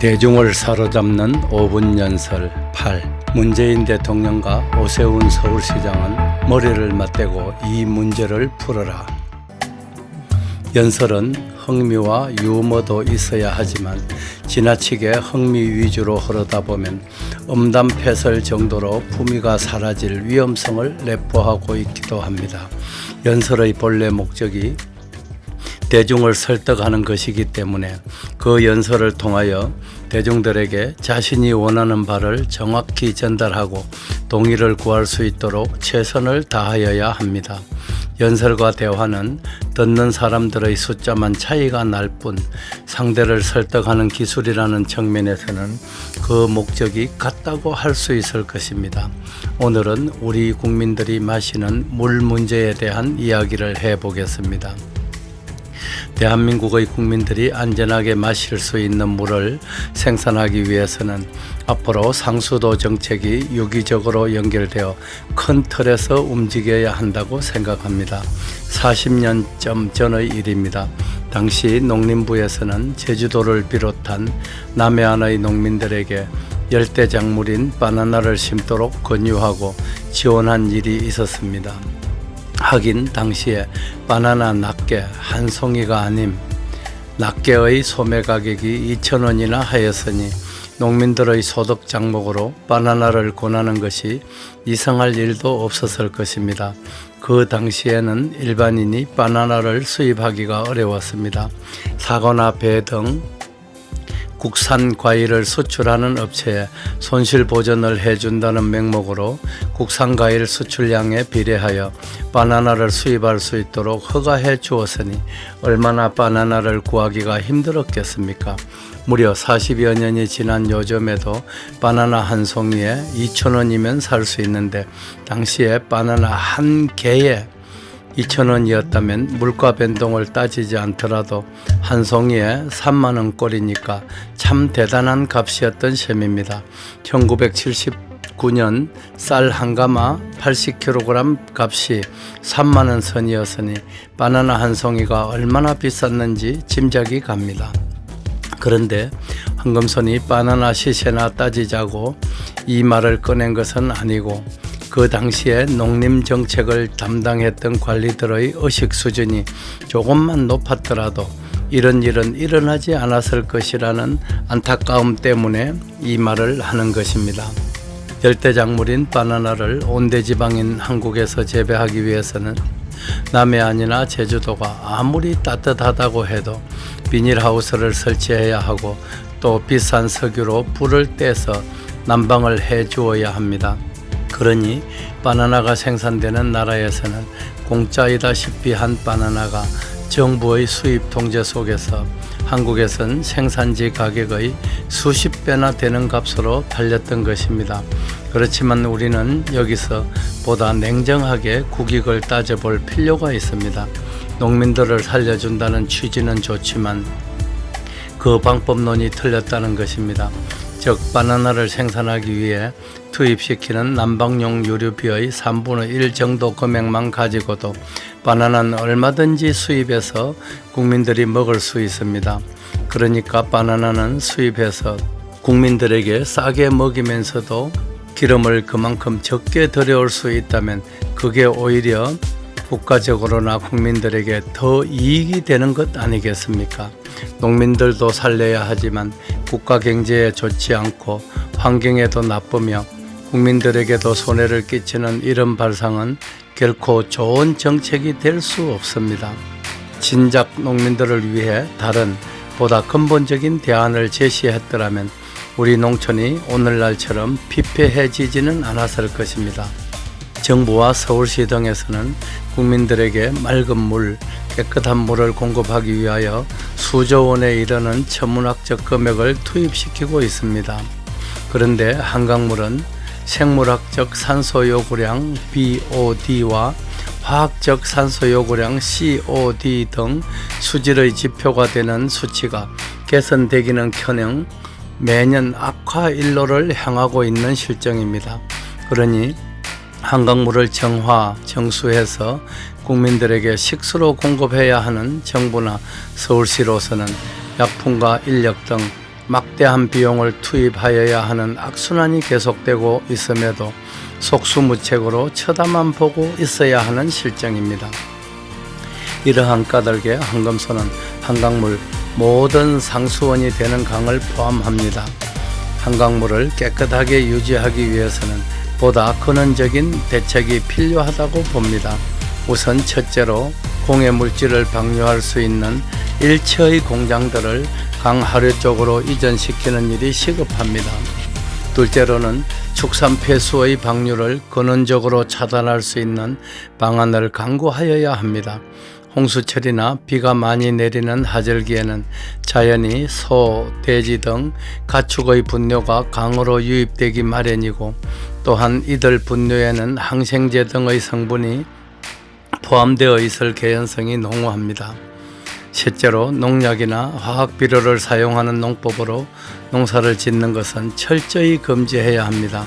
대중을 사로잡는 5분 연설 8. 문재인 대통령과 오세훈 서울시장은 머리를 맞대고 이 문제를 풀어라. 연설은 흥미와 유머도 있어야 하지만 지나치게 흥미 위주로 흐르다 보면 음담패설 정도로 품위가 사라질 위험성을 내포하고 있기도 합니다. 연설의 본래 목적이 대중을 설득하는 것이기 때문에 그 연설을 통하여 대중들에게 자신이 원하는 바를 정확히 전달하고 동의를 구할 수 있도록 최선을 다하여야 합니다. 연설과 대화는 듣는 사람들의 숫자만 차이가 날 뿐 상대를 설득하는 기술이라는 측면에서는 그 목적이 같다고 할 수 있을 것입니다. 오늘은 우리 국민들이 마시는 물 문제에 대한 이야기를 해보겠습니다. 대한민국의 국민들이 안전하게 마실 수 있는 물을 생산하기 위해서는 앞으로 상수도 정책이 유기적으로 연결되어 큰 틀에서 움직여야 한다고 생각합니다. 40년쯤 전의 일입니다. 당시 농림부에서는 제주도를 비롯한 남해안의 농민들에게 열대작물인 바나나를 심도록 권유하고 지원한 일이 있었습니다. 하긴 당시에 바나나 낱개 한 송이가 아님 낱개의 소매 가격이 2,000원이나 하였으니 농민들의 소득 장목으로 바나나를 권하는 것이 이상할 일도 없었을 것입니다. 그 당시에는 일반인이 바나나를 수입하기가 어려웠습니다. 사과나 배 등 국산 과일을 수출하는 업체에 손실 보전을 해준다는 명목으로 국산 과일 수출량에 비례하여 바나나를 수입할 수 있도록 허가해 주었으니 얼마나 바나나를 구하기가 힘들었겠습니까? 무려 40여 년이 지난 요즘에도 바나나 한 송이에 2,000원이면 살 수 있는데 당시에 바나나 한 개에 2,000원이었다면 물가 변동을 따지지 않더라도 한 송이에 30,000원꼴이니까 참 대단한 값이었던 셈입니다. 1979년 쌀 한 가마 80kg 값이 30,000원 선이었으니 바나나 한 송이가 얼마나 비쌌는지 짐작이 갑니다. 그런데 황금손이 바나나 시세나 따지자고 이 말을 꺼낸 것은 아니고 그 당시에 농림정책을 담당했던 관리들의 의식 수준이 조금만 높았더라도 이런 일은 일어나지 않았을 것이라는 안타까움 때문에 이 말을 하는 것입니다. 열대작물인 바나나를 온대지방인 한국에서 재배하기 위해서는 남해안이나 제주도가 아무리 따뜻하다고 해도 비닐하우스를 설치해야 하고 또 비싼 석유로 불을 떼서 난방을 해 주어야 합니다. 그러니 바나나가 생산되는 나라에서는 공짜이다시피 한 바나나가 정부의 수입 통제 속에서 한국에선 생산지 가격의 수십 배나 되는 값으로 팔렸던 것입니다. 그렇지만 우리는 여기서 보다 냉정하게 국익을 따져볼 필요가 있습니다. 농민들을 살려준다는 취지는 좋지만 그 방법론이 틀렸다는 것입니다. 즉 바나나를 생산하기 위해 투입시키는 난방용 유류비의 3분의 1 정도 금액만 가지고도 바나나는 얼마든지 수입해서 국민들이 먹을 수 있습니다. 그러니까 바나나는 수입해서 국민들에게 싸게 먹이면서도 기름을 그만큼 적게 들여올 수 있다면 그게 오히려 국가적으로나 국민들에게 더 이익이 되는 것 아니겠습니까? 농민들도 살려야 하지만 국가 경제에 좋지 않고 환경에도 나쁘며 국민들에게도 손해를 끼치는 이런 발상은 결코 좋은 정책이 될 수 없습니다. 진작 농민들을 위해 다른 보다 근본적인 대안을 제시했더라면 우리 농촌이 오늘날처럼 피폐해지지는 않았을 것입니다. 정부와 서울시 등에서는 국민들에게 맑은 물, 깨끗한 물을 공급하기 위하여 수조 원에 이르는 천문학적 금액을 투입시키고 있습니다. 그런데 한강물은 생물학적 산소 요구량 BOD와 화학적 산소 요구량 COD 등 수질의 지표가 되는 수치가 개선되기는커녕 매년 악화 일로를 향하고 있는 실정입니다. 그러니 한강물을 정수해서 국민들에게 식수로 공급해야 하는 정부나 서울시로서는 약품과 인력 등 막대한 비용을 투입하여야 하는 악순환이 계속되고 있음에도 속수무책으로 쳐다만 보고 있어야 하는 실정입니다. 이러한 까닭에 한금소는 한강물 모든 상수원이 되는 강을 포함합니다. 한강물을 깨끗하게 유지하기 위해서는 보다 근원적인 대책이 필요하다고 봅니다. 우선 첫째로 공해 물질을 방류할 수 있는 일체의 공장들을 강 하류 쪽으로 이전시키는 일이 시급합니다. 둘째로는 축산 폐수의 방류를 근원적으로 차단할 수 있는 방안을 강구하여야 합니다. 홍수철이나 비가 많이 내리는 하절기에는 자연히 소, 돼지 등 가축의 분뇨가 강으로 유입되기 마련이고, 또한 이들 분뇨에는 항생제 등의 성분이 포함되어 있을 개연성이 농후합니다. 셋째로 농약이나 화학비료를 사용하는 농법으로 농사를 짓는 것은 철저히 금지해야 합니다.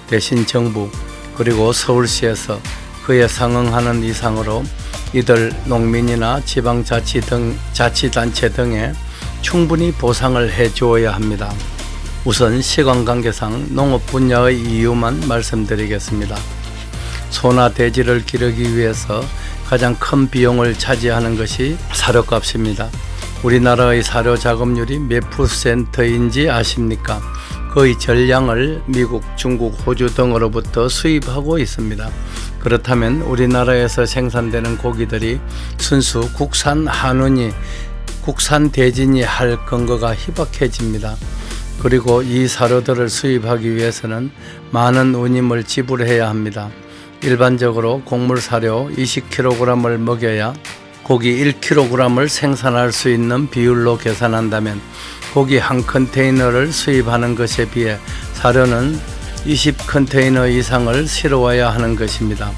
대신 정부 그리고 서울시에서 그에 상응하는 이상으로 이들 농민이나 지방자치단체 등에 충분히 보상을 해주어야 합니다. 우선 시간관계상 농업 분야의 이유만 말씀드리겠습니다. 소나 돼지를 기르기 위해서 가장 큰 비용을 차지하는 것이 사료값입니다. 우리나라의 사료 자급률이 몇 %인지 아십니까? 거의 전량을 미국, 중국, 호주 등으로부터 수입하고 있습니다. 그렇다면 우리나라에서 생산되는 고기들이 순수 국산 한우니 국산 돼지니 할 근거가 희박해집니다. 그리고 이 사료들을 수입하기 위해서는 많은 운임을 지불해야 합니다. 일반적으로 곡물 사료 20kg을 먹여야 고기 1kg을 생산할 수 있는 비율로 계산한다면 고기 한 컨테이너를 수입하는 것에 비해 사료는 20컨테이너 이상을 실어와야 하는 것입니다.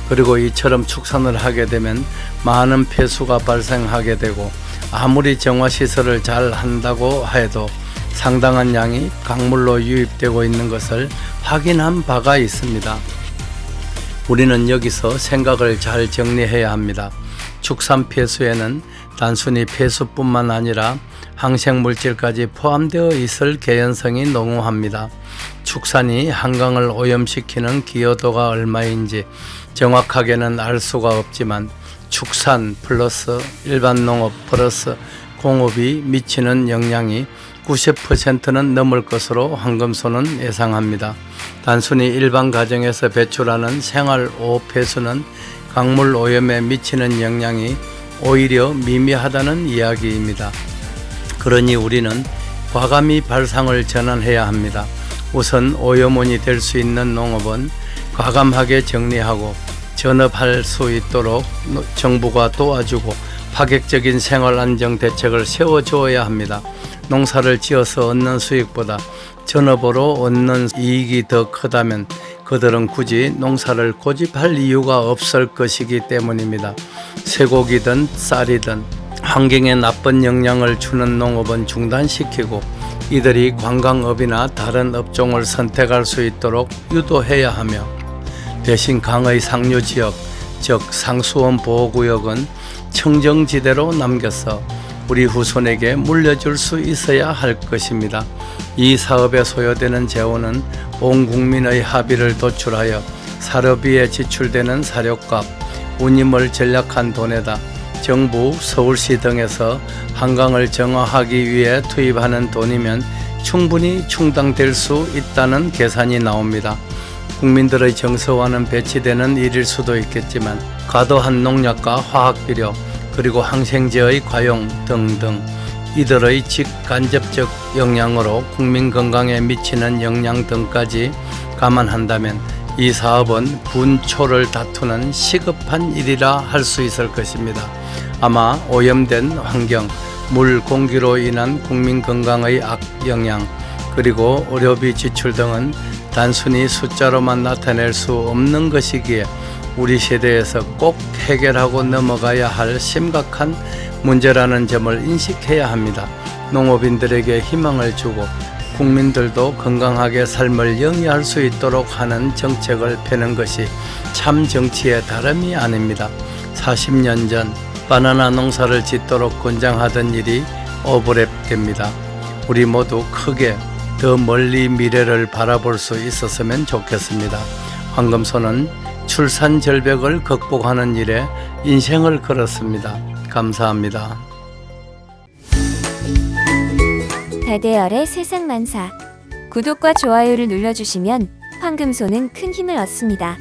그리고 이처럼 축산을 하게 되면 많은 폐수가 발생하게 되고, 아무리 정화시설을 잘 한다고 해도 상당한 양이 강물로 유입되고 있는 것을 확인한 바가 있습니다. 우리는 여기서 생각을 잘 정리해야 합니다. 축산 폐수에는 단순히 폐수뿐만 아니라 항생물질까지 포함되어 있을 개연성이 농후합니다. 축산이 한강을 오염시키는 기여도가 얼마인지 정확하게는 알 수가 없지만 축산 플러스 일반 농업 플러스 공업이 미치는 영향이 90%는 넘을 것으로 한금소는 예상합니다. 단순히 일반 가정에서 배출하는 생활 오폐수는 강물 오염에 미치는 영향이 오히려 미미하다는 이야기입니다. 그러니 우리는 과감히 발상을 전환해야 합니다. 우선 오염원이 될 수 있는 농업은 과감하게 정리하고 전업할 수 있도록 정부가 도와주고 파격적인 생활안정 대책을 세워주어야 합니다. 농사를 지어서 얻는 수익보다 전업으로 얻는 이익이 더 크다면 그들은 굳이 농사를 고집할 이유가 없을 것이기 때문입니다. 쇠고기든 쌀이든 환경에 나쁜 영향을 주는 농업은 중단시키고 이들이 관광업이나 다른 업종을 선택할 수 있도록 유도해야 하며, 대신 강의 상류지역, 즉 상수원 보호구역은 청정지대로 남겨서 우리 후손에게 물려줄 수 있어야 할 것입니다. 이 사업에 소요되는 재원은 온 국민의 합의를 도출하여 사료비에 지출되는 사료값, 운임을 전략한 돈에다 정부, 서울시 등에서 한강을 정화하기 위해 투입하는 돈이면 충분히 충당될 수 있다는 계산이 나옵니다. 국민들의 정서와는 배치되는 일일 수도 있겠지만 과도한 농약과 화학비료 그리고 항생제의 과용 등등 이들의 직간접적 영향으로 국민 건강에 미치는 영향 등까지 감안한다면 이 사업은 분초를 다투는 시급한 일이라 할 수 있을 것입니다. 아마 오염된 환경, 물, 공기로 인한 국민 건강의 악영향, 그리고 의료비 지출 등은 단순히 숫자로만 나타낼 수 없는 것이기에 우리 세대에서 꼭 해결하고 넘어가야 할 심각한 문제라는 점을 인식해야 합니다. 농업인들에게 희망을 주고 국민들도 건강하게 삶을 영위할 수 있도록 하는 정책을 펴는 것이 참 정치의 다름이 아닙니다. 40년 전 바나나 농사를 짓도록 권장하던 일이 오버랩됩니다. 우리 모두 크게 더 멀리 미래를 바라볼 수 있었으면 좋겠습니다. 황금소는 출산 절벽을 극복하는 일에 인생을 걸었습니다. 감사합니다. 배대열의 세상만사. 구독과 좋아요를 눌러주시면 황금소는 큰 힘을 얻습니다.